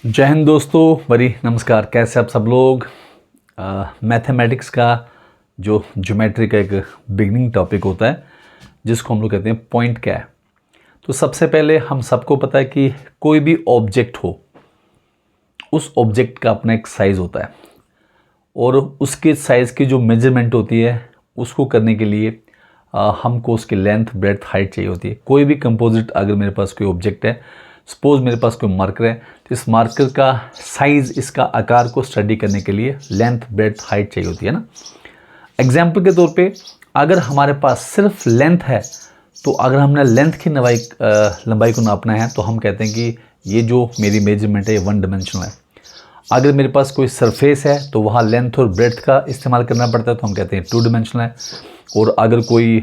जय हिंद दोस्तों, बड़ी नमस्कार। कैसे आप सब लोग। मैथमेटिक्स का जो ज्योमेट्री का एक बिगनिंग टॉपिक होता है जिसको हम लोग कहते हैं पॉइंट क्या है। तो सबसे पहले हम सबको पता है कि कोई भी ऑब्जेक्ट हो, उस ऑब्जेक्ट का अपना एक साइज़ होता है और उसके साइज़ की जो मेजरमेंट होती है उसको करने के लिए हमको उसकी लेंथ, ब्रेड्थ, हाइट चाहिए होती है। कोई भी कंपोजिट, अगर मेरे पास कोई ऑब्जेक्ट है, सपोज मेरे पास कोई मार्कर है, तो इस मार्कर का साइज़, इसका आकार को स्टडी करने के लिए लेंथ, ब्रेड्थ, हाइट चाहिए होती है ना। एग्जाम्पल के तौर पे अगर हमारे पास सिर्फ लेंथ है, तो अगर हमने लेंथ की लंबाई को नापना है तो हम कहते हैं कि ये जो मेरी मेजरमेंट है ये 1 डायमेंशनल है। अगर मेरे पास कोई सरफेस है तो वहाँ लेंथ और ब्रेड्थ का इस्तेमाल करना पड़ता है, तो हम कहते हैं 2 डायमेंशनल है। और अगर कोई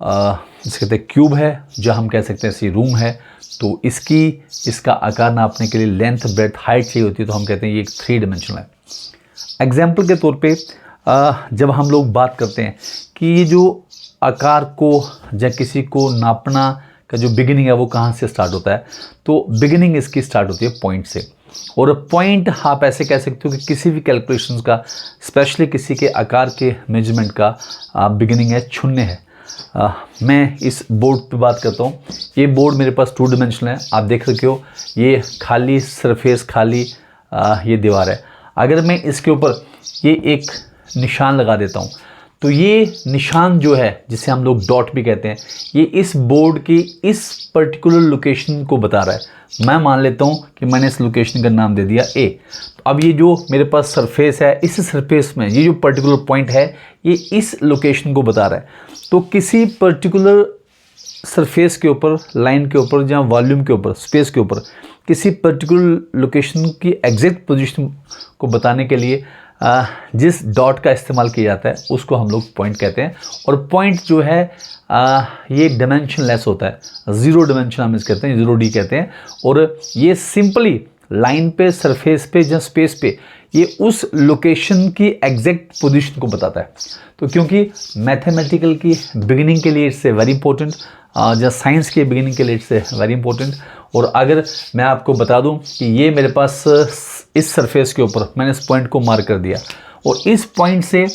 जिसे कहते हैं क्यूब है, जो हम कह सकते हैं ऐसी रूम है, तो इसका आकार नापने के लिए लेंथ, ब्रेड्थ, हाइट चाहिए होती है, तो हम कहते हैं ये एक 3 डायमेंशनल है। एग्जाम्पल के तौर पे जब हम लोग बात करते हैं कि ये जो आकार को या किसी को नापना का जो बिगिनिंग है वो कहाँ से स्टार्ट होता है, तो बिगिनिंग इसकी स्टार्ट होती है पॉइंट से। और पॉइंट आप ऐसे कह सकते हो कि किसी भी कैलकुलेशंस का, स्पेशली किसी के आकार के मेजरमेंट का बिगिनिंग है, शून्य है। मैं इस बोर्ड पे बात करता हूँ। ये बोर्ड मेरे पास 2 डायमेंशनल है, आप देख रहे हो। ये खाली सरफेस, खाली ये दीवार है। अगर मैं इसके ऊपर ये एक निशान लगा देता हूँ, तो ये निशान जो है, जिसे हम लोग डॉट भी कहते हैं, ये इस बोर्ड की इस पर्टिकुलर लोकेशन को बता रहा है। मैं मान लेता हूँ कि मैंने इस लोकेशन का नाम दे दिया ए। तो अब ये जो मेरे पास सरफेस है, इस सरफेस में ये जो पर्टिकुलर पॉइंट है, ये इस लोकेशन को बता रहा है। तो किसी पर्टिकुलर सरफेस के ऊपर, लाइन के ऊपर, या वॉल्यूम के ऊपर, स्पेस के ऊपर, किसी पर्टिकुलर लोकेशन की एग्जैक्ट पोजीशन को बताने के लिए जिस डॉट का इस्तेमाल किया जाता है उसको हम लोग पॉइंट कहते हैं। और पॉइंट जो है ये डायमेंशनलेस होता है, 0 डायमेंशन हम इसे कहते हैं, 0D कहते हैं। और ये सिंपली लाइन पे, सरफेस पे या स्पेस पे ये उस लोकेशन की एग्जैक्ट पोजीशन को बताता है। तो क्योंकि मैथमेटिकल की बिगिनिंग के लिए इट्स वेरी इंपॉर्टेंट, या साइंस के बिगिनिंग के लिए इट्स वेरी इंपॉर्टेंट। और अगर मैं आपको बता दूं कि ये मेरे पास इस सरफेस के ऊपर मैंने इस पॉइंट को मार्क कर दिया, और इस पॉइंट से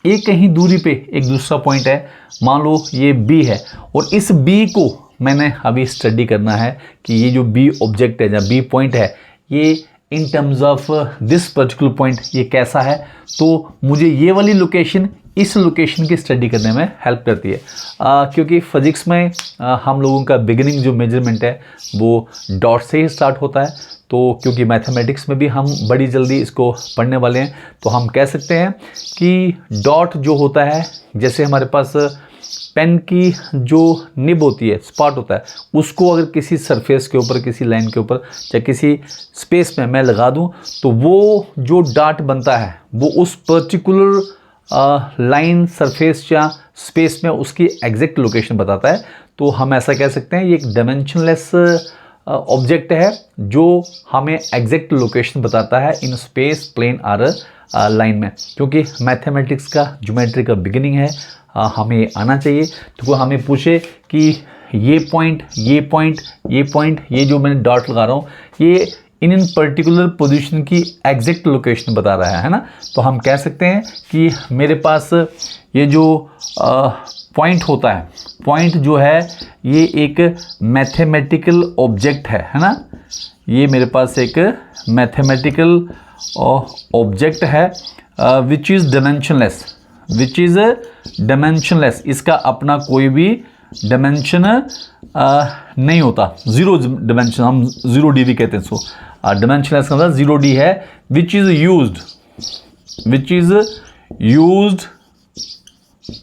एक कहीं दूरी पे एक दूसरा पॉइंट है, मान लो ये बी है, और इस बी को मैंने अभी स्टडी करना है कि ये जो बी ऑब्जेक्ट है या बी पॉइंट है, ये in terms of this particular point ये कैसा है। तो मुझे ये वाली लोकेशन इस लोकेशन की स्टडी करने में हेल्प करती है, क्योंकि फिजिक्स में हम लोगों का बिगिनिंग जो मेजरमेंट है वो डॉट से ही स्टार्ट होता है। तो क्योंकि मैथमेटिक्स में भी हम बड़ी जल्दी इसको पढ़ने वाले हैं, तो हम कह सकते हैं कि डॉट जो होता है, जैसे हमारे पास पेन की जो निब होती है, स्पॉट होता है, उसको अगर किसी सरफेस के ऊपर, किसी लाइन के ऊपर या किसी स्पेस में मैं लगा दूं, तो वो जो डॉट बनता है वो उस पर्टिकुलर लाइन, सरफेस या स्पेस में उसकी एग्जैक्ट लोकेशन बताता है। तो हम ऐसा कह सकते हैं ये एक डायमेंशनलेस ऑब्जेक्ट है जो हमें एग्जैक्ट लोकेशन बताता है इन स्पेस, प्लेन और लाइन में। क्योंकि मैथमेटिक्स का ज्योमेट्री का बिगिनिंग है, हमें आना चाहिए। तो वो हमें पूछे कि ये पॉइंट, ये पॉइंट, ये पॉइंट, ये जो मैंने डॉट लगा रहा हूँ, ये इन पर्टिकुलर पोजीशन की एग्जैक्ट लोकेशन बता रहा है ना। तो हम कह सकते हैं कि मेरे पास ये जो पॉइंट होता है, पॉइंट जो है ये एक मैथमेटिकल ऑब्जेक्ट है ना। ये मेरे पास एक मैथमेटिकल ऑब्जेक्ट है which is dimensionless, which is dimensionless. इसका अपना कोई भी डायमेंशन नहीं होता, 0 डायमेंशन, हम 0D भी कहते हैं इसको। डायमेंशनलेस का मतलब 0D है। Which is used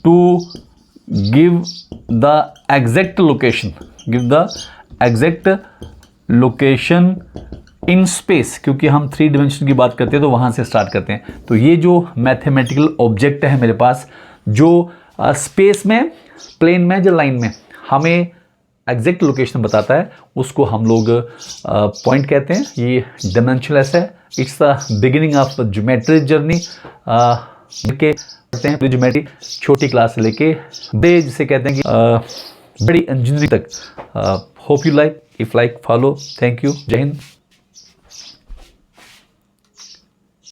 to give the exact location, in space. क्योंकि हम 3 डायमेंशन की बात करते हैं तो वहाँ से स्टार्ट करते हैं। तो ये जो मैथमेटिकल ऑब्जेक्ट है मेरे पास, जो स्पेस में, प्लेन में, जो लाइन में हमें एग्जैक्ट लोकेशन बताता है, उसको हम लोग पॉइंट कहते हैं। ये डायमेंशनलेस है। It's the beginning of geometry journey के पढ़ते हैं ज्योमेट्री, छोटी क्लास से लेके बड़े, जिसे कहते हैं कि बड़ी इंजीनियरिंग तक। Hope you like, if like follow. Thank you. जय हिंद।